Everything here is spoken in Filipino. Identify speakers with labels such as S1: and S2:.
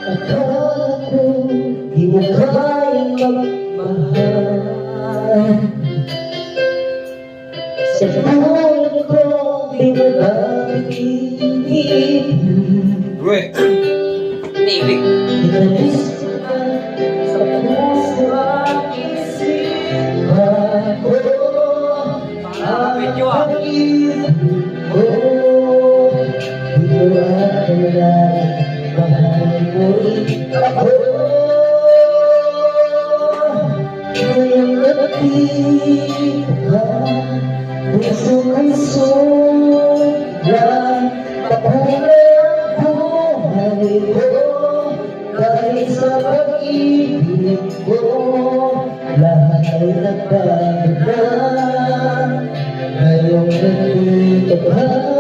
S1: Akala ko di mo kayang magmahal. Sa buhay ko di mo napitigil. Inalis ka sa puso at isipan ko. Ang pag-ibig ko di mo akala mahal mo rin ako. Ngayong nagtitip ka, puso ko'y sobrang patuloy ang buhay ko. Kahit sa pag-ibig ko, lahat ay nagbago na. Ngayong nagtitip ka,